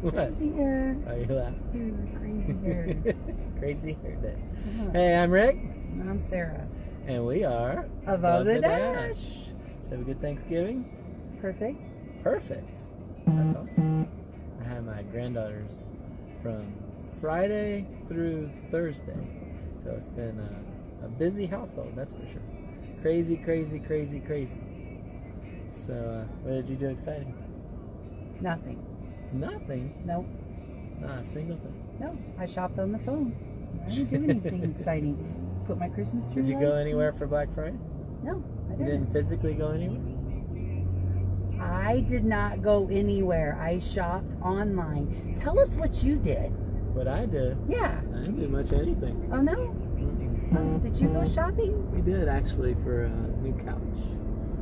What? Crazy hair. Why are you laughing? Crazy hair. Crazy hair day. Hey, I'm Rick. And I'm Sarah. And we are Above the Dash. Did you have a good Thanksgiving? Perfect. Perfect. That's awesome. I had my granddaughters from Friday through Thursday. So it's been a busy household, that's for sure. Crazy, crazy, crazy, crazy. So, what did you do exciting? Nothing. Nothing? Nope. Not a single thing? No, I shopped on the phone. I didn't do anything exciting. Put my Christmas tree Did you go lights anywhere for Black Friday? No, I You didn't. didn't physically go anywhere? I did not go anywhere. I shopped online. Tell us what you did. What I did? Yeah. I didn't do much of anything. Oh, no? Did you go shopping? We did actually for a new couch.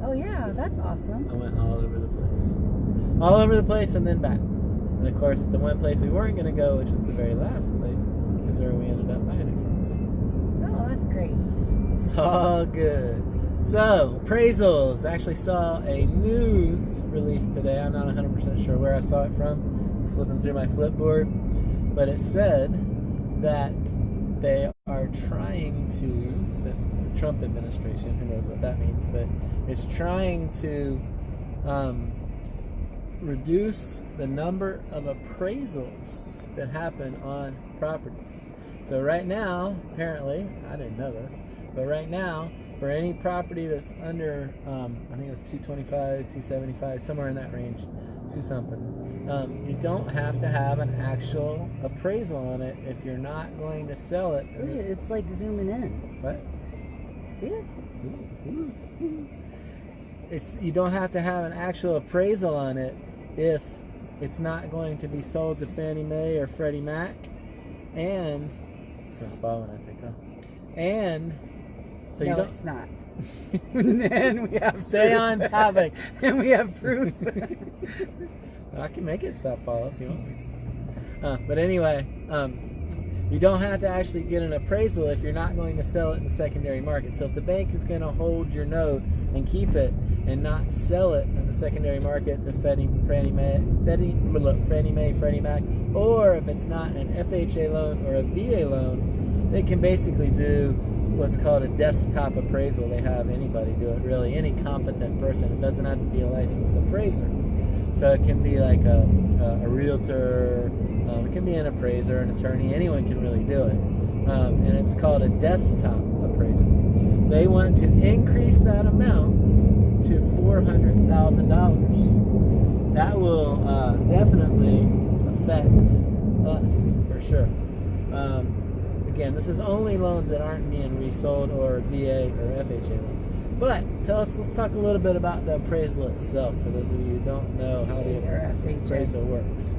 Oh, yeah. That's awesome. I went all over the place. All over the place and then back. And of course, the one place we weren't going to go, which was the very last place, is where we ended up buying it from. So. Oh, that's great. It's all good. So, Appraisals. I actually saw a news release today. I'm not 100% sure where I saw it from. I was flipping through my Flipboard. But it said that they are trying to, the Trump administration, who knows what that means, but it's trying to reduce the number of appraisals that happen on properties. So right now, apparently, I didn't know this, but right now, for any property that's under, I think it was 225, 275, somewhere in that range, to something, you don't have to have an actual appraisal on it if you're not going to sell it. Look at it. It's like zooming in. What? See it? You don't have to have an actual appraisal on it if it's not going to be sold to Fannie Mae or Freddie Mac, and it's going to fall when I take off. And so no, you don't. It's not. And we have Stay proof. on topic. And we have proof. I can make it stop fall if you want me to. But anyway, you don't have to actually get an appraisal if you're not going to sell it in the secondary market. So if the bank is going to hold your note and keep it and not sell it in the secondary market to Fannie Mae, Freddie Mac, or if it's not an FHA loan or a VA loan, they can basically do what's called a desktop appraisal. They have anybody do it, really, any competent person. It doesn't have to be a licensed appraiser. So it can be like a realtor, it can be an appraiser, an attorney, anyone can really do it. And it's called a desktop appraisal. They want to increase that amount to $400,000. That will definitely affect us, for sure. Again, this is only loans that aren't being resold or VA or FHA loans. But let's talk a little bit about the appraisal itself for those of you who don't know how the appraisal works.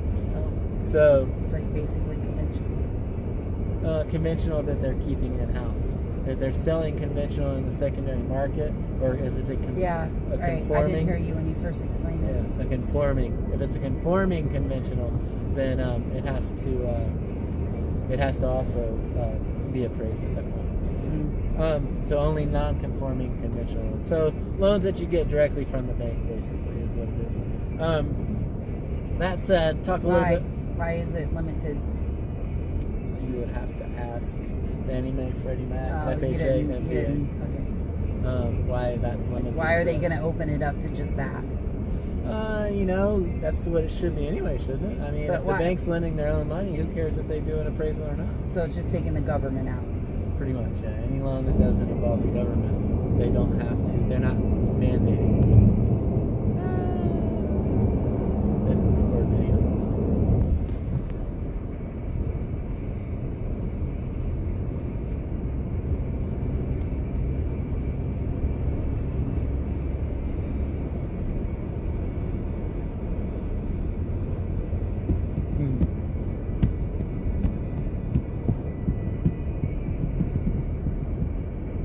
So it's like basically conventional. Conventional that they're keeping in-house. If they're selling conventional in the secondary market, or if it's a conforming. Right. I didn't hear you when you first explained it. Yeah, a conforming. If it's a conforming conventional, then it has to also be appraised at that point. So only non-conforming conventional. So loans that you get directly from the bank, basically, is what it is. That said, talk a little bit. Why is it limited? You would have to ask Fannie Mae, Freddie Mac, FHA, and VA. Okay. Why that's limited. Why are they going to open it up to just that? That's what it should be anyway, shouldn't it? I mean, if the bank's lending their own money, who cares if they do an appraisal or not? So it's just taking the government out. Pretty much, yeah. Any loan that doesn't involve the government, they don't have to. They're not mandating. Record video.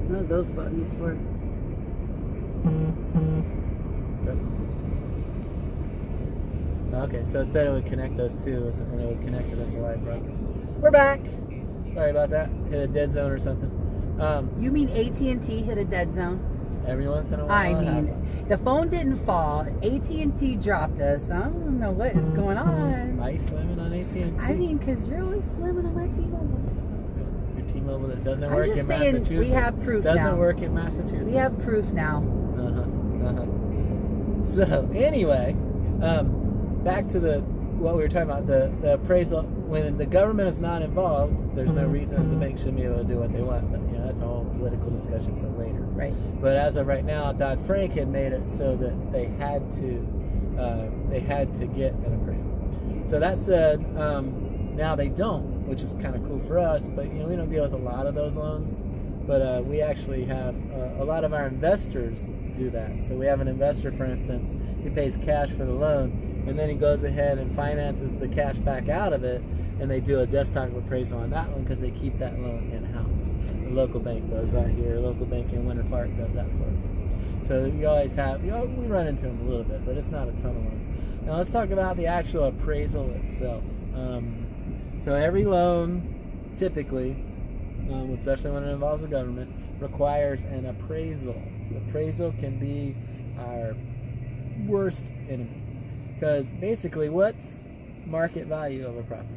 What are those buttons for? Okay, so it said it would connect those two, and it would connect to this live broadcast. We're back. Sorry about that. Hit a dead zone or something. You mean AT&T hit a dead zone? Every once in a while. I mean, the phone didn't fall. AT&T dropped us. don't know what is going on. Why are you slamming on AT&T? I mean, because you're always slamming on my T-Mobiles. Your T-Mobile that doesn't I'm work just in saying, Massachusetts. we have proof doesn't now. work in Massachusetts. We have proof now. So anyway, back to what we were talking about, the appraisal. When the government is not involved, there's no reason the bank shouldn't be able to do what they want. But that's a whole political discussion for later. Right. But as of right now, Dodd-Frank had made it so that they had to get an appraisal. So that said, now they don't, which is kind of cool for us. But we don't deal with a lot of those loans. But we actually have a lot of our investors do that. So we have an investor, for instance, he pays cash for the loan, and then he goes ahead and finances the cash back out of it, and they do a desktop appraisal on that one because they keep that loan in-house. The local bank does that here. The local bank in Winter Park does that for us. So you always have, we run into them a little bit, but it's not a ton of loans. Now let's talk about the actual appraisal itself. So every loan, typically, especially when it involves the government, requires an appraisal. The appraisal can be our worst enemy. Because basically, what's market value of a property?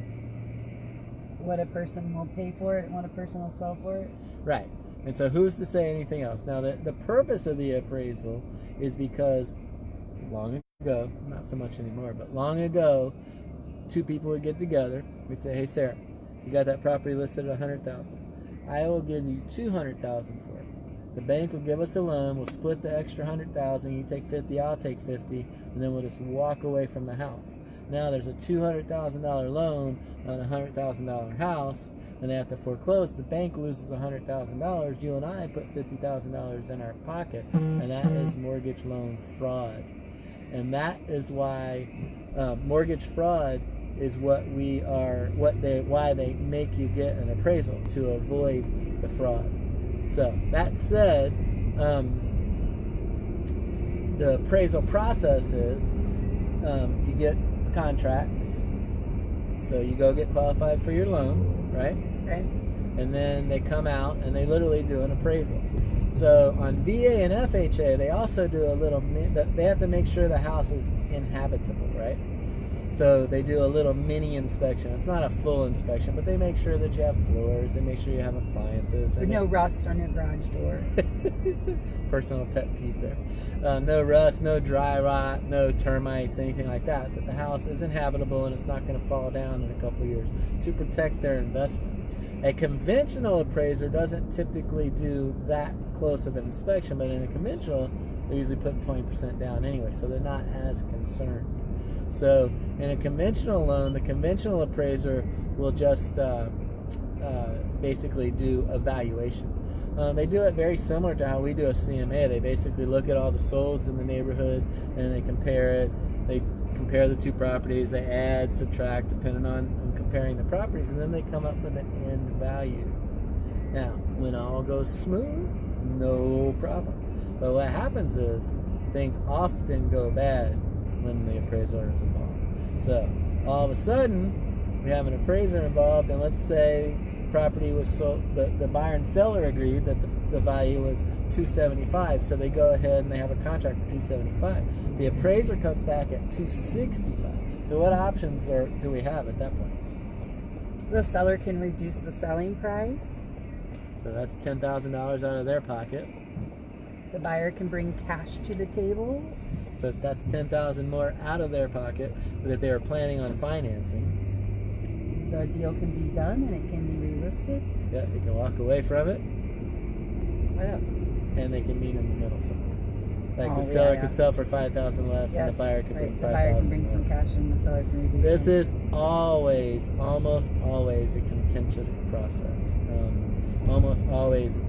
What a person will pay for it and what a person will sell for it. Right. And so who's to say anything else? Now, the purpose of the appraisal is because long ago, not so much anymore, but long ago, two people would get together. We'd say, hey, Sarah, you got that property listed at $100,000. I will give you $200,000 for it. The bank will give us a loan. We'll split the extra $100,000. You take 50, I'll take 50, and then we'll just walk away from the house. Now there's a $200,000 loan on a $100,000 house, and they have to foreclose. The bank loses $100,000. You and I put $50,000 in our pocket, and that is mortgage loan fraud. And that is why mortgage fraud is why they make you get an appraisal, to avoid the fraud. So that said, the appraisal process is you get a contract, so you go get qualified for your loan, right? Right. And then they come out and they literally do an appraisal. So on VA and FHA, they also do a little, they have to make sure the house is inhabitable, right? So they do a little mini inspection. It's not a full inspection, but they make sure that you have floors. They make sure you have appliances. With no rust on your garage door. Personal pet peeve there. No rust, no dry rot, no termites, anything like that. That the house is inhabitable and it's not going to fall down in a couple of years, to protect their investment. A conventional appraiser doesn't typically do that close of an inspection, but in a conventional, they're usually putting 20% down anyway, so they're not as concerned. So in a conventional loan, the conventional appraiser will just basically do a valuation. They do it very similar to how we do a CMA. They basically look at all the solds in the neighborhood and they compare it. They compare the two properties. They add, subtract, depending on comparing the properties, and then they come up with an end value. Now, when all goes smooth, no problem. But what happens is things often go bad when the appraiser is involved. So all of a sudden, we have an appraiser involved, and let's say the property was sold, the buyer and seller agreed that the value was $275, so they go ahead and they have a contract for $275. The appraiser comes back at $265. So what options do we have at that point? The seller can reduce the selling price. So that's $10,000 out of their pocket. The buyer can bring cash to the table. So that's $10,000 more out of their pocket that they were planning on financing. The deal can be done and it can be relisted. Yeah, you can walk away from it. What else? And they can meet in the middle somewhere. Like the seller could sell for $5,000 less, and the buyer could bring $5,000 more. The buyer can bring some cash and the seller can reduce. This is always, almost always, a contentious process. Almost always,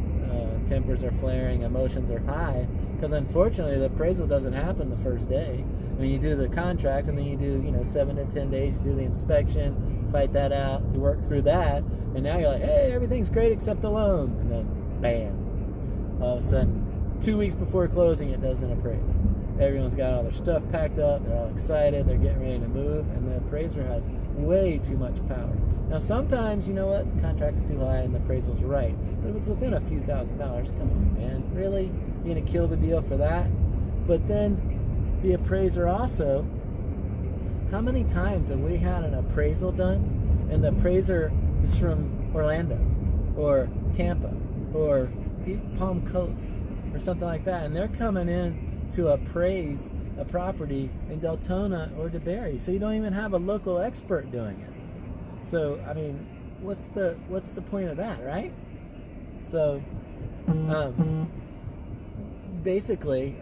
tempers are flaring, emotions are high, because unfortunately the appraisal doesn't happen the first day. I mean, you do the contract, and then you do 7 to 10 days. You do the inspection, fight that out, you work through that, and now you're like, hey, everything's great except the loan, and then bam, all of a sudden, 2 weeks before closing, it doesn't appraise. Everyone's got all their stuff packed up, they're all excited, they're getting ready to move, and the appraiser has way too much power. Now sometimes, you know what, the contract's too high and the appraisal's right, but if it's within a few $1,000s, come on, man, really? You're gonna kill the deal for that? But then the appraiser also how many times have we had an appraisal done and the appraiser is from Orlando or Tampa or Palm Coast or something like that, and they're coming in to appraise a property in Deltona or DeBerry, so you don't even have a local expert doing it. So I mean, what's the point of that, right? So basically,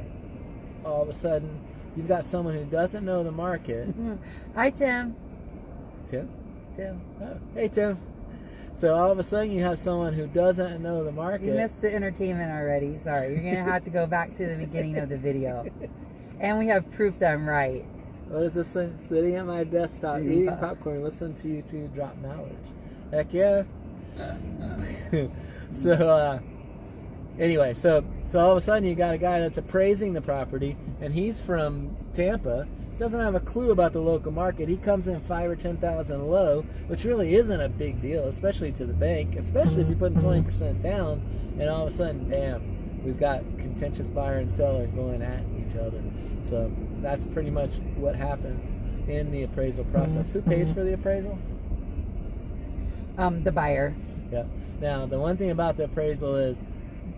all of a sudden you've got someone who doesn't know the market. Hi, Tim. Tim? Tim. Oh, hey, Tim. So all of a sudden you have someone who doesn't know the market. You missed the entertainment already. Sorry. You're going to have to go back to the beginning of the video. And we have proof that I'm right. What is this thing? Sitting at my desktop, eating popcorn, listening to you two drop knowledge. Heck yeah. So, anyway, so all of a sudden you got a guy that's appraising the property, and he's from Tampa, doesn't have a clue about the local market. He comes in $5,000 or $10,000 low, which really isn't a big deal, especially to the bank, especially if you're putting 20% down, and all of a sudden, bam, we've got contentious buyer and seller going at each other. So that's pretty much what happens in the appraisal process. Who pays for the appraisal? The buyer. Yeah. Now, the one thing about the appraisal is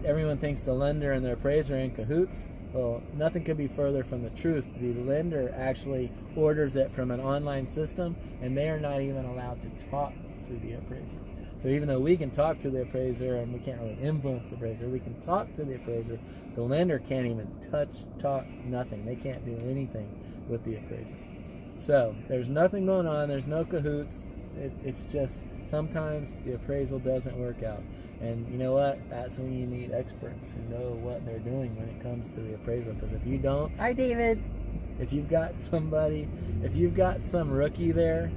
everyone thinks the lender and the appraiser are in cahoots. Well, nothing could be further from the truth. The lender actually orders it from an online system, and they are not even allowed to talk to the appraiser. So even though we can talk to the appraiser and we can't really influence the appraiser, we can talk to the appraiser, the lender can't even touch, talk, nothing. They can't do anything with the appraiser. So there's nothing going on. There's no cahoots. It's just sometimes the appraisal doesn't work out. And you know what? That's when you need experts who know what they're doing when it comes to the appraisal. Because if you don't... Hi, David. If you've got somebody, if you've got some rookie there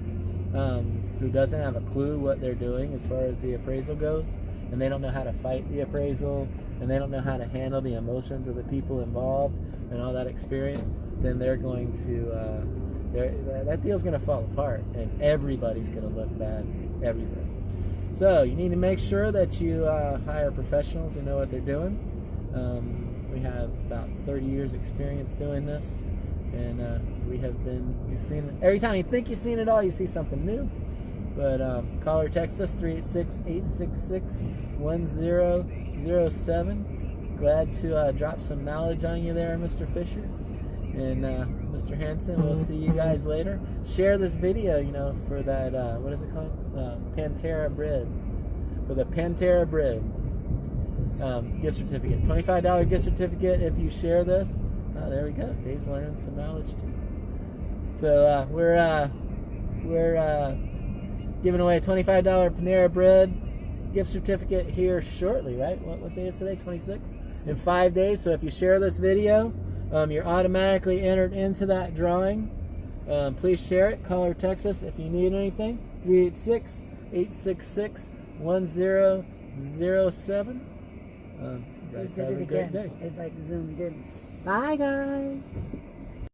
who doesn't have a clue what they're doing as far as the appraisal goes, and they don't know how to fight the appraisal, and they don't know how to handle the emotions of the people involved and all that experience, then they're going to... that deal's going to fall apart, and everybody's going to look bad. Everybody. So you need to make sure that you hire professionals who know what they're doing. We have about 30 years experience doing this, and we have been, you've seen, every time you think you've seen it all, you see something new. But call or text us 386-866-1007. Glad to drop some knowledge on you there, Mr. Fisher. And Mr. Hanson, we'll see you guys later. Share this video, you know, for that, what is it called? Pantera bread. For the Pantera bread gift certificate. $25 gift certificate if you share this. There we go. Dave's learning some knowledge too. So we're giving away a $25 Panera bread gift certificate here shortly, right? What day is today? 26? In 5 days. So if you share this video, you're automatically entered into that drawing. Please share it. Call or text us if you need anything. 386-866-1007. You guys have a great day. It like zoomed in. Bye, guys.